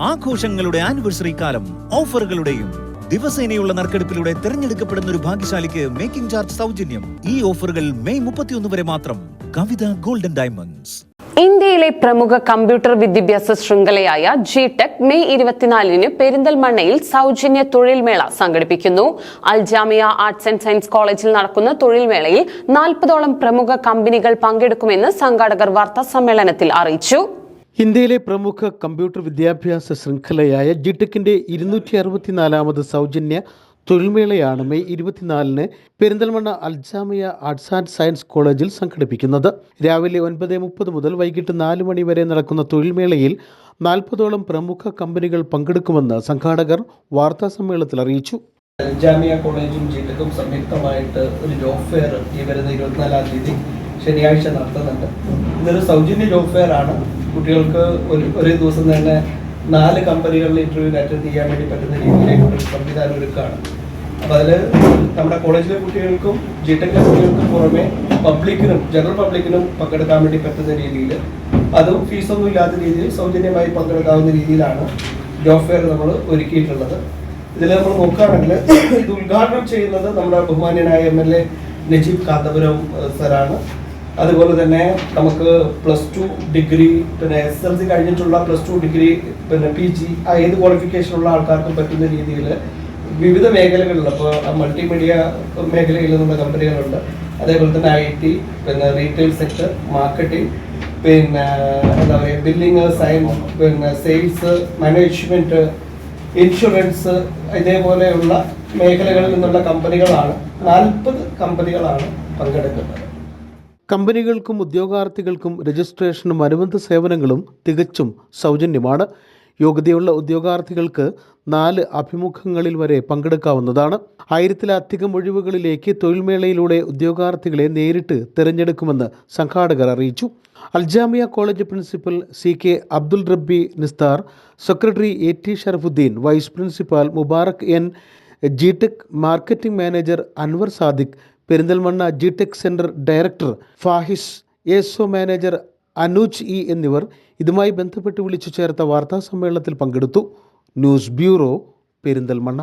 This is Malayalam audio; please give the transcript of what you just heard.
ആഘോഷങ്ങളുടെ ആനിവേഴ്സറി കാലം ഓഫറുകളുടെയും ദിവസേനയുള്ള നറുക്കെടുപ്പിലൂടെ തിരഞ്ഞെടുക്കപ്പെടുന്ന ഒരു ഭാഗ്യശാലിക്ക് മേക്കിംഗ് ചാർജ് സൗജന്യം. ഈ ഓഫറുകൾ മെയ് 31 വരെ മാത്രം. കവിത ഗോൾഡൻ ഡയമണ്ട്സ്. ഇന്ത്യയിലെ പ്രമുഖ കമ്പ്യൂട്ടർ വിദ്യാഭ്യാസ ശൃംഖലയായ ജിടെക് മെയ് 24-ന് പെരിന്തൽമണ്ണയിൽ സൗജന്യ തൊഴിൽ മേള സംഘടിപ്പിക്കുന്നു. അൽജാമിയ ആർട്സ് ആൻഡ് സയൻസ് കോളേജിൽ നടക്കുന്ന തൊഴിൽ മേളയിൽ 40ഓളം പ്രമുഖ കമ്പനികൾ പങ്കെടുക്കുമെന്ന് സംഘാടകർ വാർത്താ സമ്മേളനത്തിൽ അറിയിച്ചു. ഇന്ത്യയിലെ പ്രമുഖ കമ്പ്യൂട്ടർ വിദ്യാഭ്യാസ ശൃംഖലയായ ജിടെക്കിന്റെ 264ാമത് സൗജന്യ തൊഴിൽമേളയാണ് മെയ് 24-ന് Perinthalmanna Aljamia arts and science കോളേജിൽ സംഘടിപ്പിക്കുന്നത്. രാവിലെ 9:30 മുതൽ വൈകിട്ട് 4 മണി വരെ നടക്കുന്ന തൊഴിൽമേളയിൽ 40ഓളം പ്രമുഖ കമ്പനികൾ പങ്കെടുക്കുമെന്ന് സംഘാടകർ വാർത്താ സമ്മേളനത്തിൽ അറിയിച്ചു. അൽജാമിയ കോളേജും ജിടെക്കും സംയുക്തമായിട്ട് ഒരു ജോബ് ഫെയർ ഈ വരുന്ന 24-ാം തീയതി ശനിയാഴ്ച നടത്തുന്നുണ്ട്. ഇതൊരു സൗജന്യ ജോബ് ഫെയർ ആണ്. കുട്ടികൾക്ക് ഒരേ ദിവസം തന്നെ 4 കമ്പനികളിൽ ഇന്റർവ്യൂവിന് അറ്റൻഡ് ചെയ്യാൻ വേണ്ടി പറ്റുന്ന രീതിയിലേക്ക് ഒരു സംവിധാനം ഒരുക്കുകയാണ്. അപ്പോൾ അതിൽ നമ്മുടെ കോളേജിലെ കുട്ടികൾക്കും ജിടെക്കിലെ കുട്ടികൾക്കും പുറമെ പബ്ലിക്കിനും ജനറൽ പബ്ലിക്കിനും പങ്കെടുക്കാൻ വേണ്ടി പറ്റുന്ന രീതിയിൽ, അതും ഫീസൊന്നും ഇല്ലാത്ത രീതിയിൽ സൗജന്യമായി പങ്കെടുക്കാവുന്ന രീതിയിലാണ് ജോബ് ഫെയർ നമ്മൾ ഒരുക്കിയിട്ടുള്ളത്. ഇതിൽ നമ്മൾ നോക്കുകയാണെങ്കിൽ ഇത് ഉദ്ഘാടനം ചെയ്യുന്നത് നമ്മുടെ ബഹുമാന്യനായ MLA നജീബ് കാന്തപുരം സാറാണ്. അതുപോലെ തന്നെ നമുക്ക് +2 ഡിഗ്രി, പിന്നെ SSLC കഴിഞ്ഞിട്ടുള്ള +2 ഡിഗ്രി, പിന്നെ PG ഏത് ക്വാളിഫിക്കേഷനുള്ള ആൾക്കാർക്കും പറ്റുന്ന രീതിയിൽ വിവിധ മേഖലകളിൽ, അപ്പോൾ മൾട്ടിമീഡിയ മേഖലയിൽ നിന്നുള്ള കമ്പനികളുണ്ട്. അതേപോലെ തന്നെ IT, പിന്നെ റീറ്റെയിൽ സെക്ടർ, മാർക്കറ്റിംഗ്, പിന്നെ എന്താ പറയുക ബില്ലിങ്, പിന്നെ സെയിൽസ്, മാനേജ്മെൻറ്റ്, ഇൻഷുറൻസ്, ഇതേപോലെയുള്ള മേഖലകളിൽ നിന്നുള്ള കമ്പനികളാണ് 40 കമ്പനികളാണ് പങ്കെടുക്കുന്നത്. കമ്പനികൾക്കും ഉദ്യോഗാർത്ഥികൾക്കും രജിസ്ട്രേഷനും അനുബന്ധ സേവനങ്ങളും തികച്ചും സൗജന്യമാണ്. യോഗ്യതയുള്ള ഉദ്യോഗാർത്ഥികൾക്ക് 4 അഭിമുഖങ്ങളിൽ വരെ പങ്കെടുക്കാവുന്നതാണ്. 1000-ലധികം ഒഴിവുകളിലേക്ക് തൊഴിൽമേളയിലൂടെ ഉദ്യോഗാർത്ഥികളെ നേരിട്ട് തിരഞ്ഞെടുക്കുമെന്ന് സംഘാടകർ അറിയിച്ചു. Aljamia college principal CK Abdul Rabbi Nisthar, secretary AT Sharafudheen, vice principal Mubarak N, GTEC marketing manager Anwar Sadiq, Perinthalmanna GTEC centre director Fahis, ESO manager Anooj E എന്നിവർ ഇതുമായി ബന്ധപ്പെട്ട് വിളിച്ചു ചേർത്ത വാർത്താ സമ്മേളനത്തിൽ പങ്കെടുത്തു. News bureau, Perinthalmanna.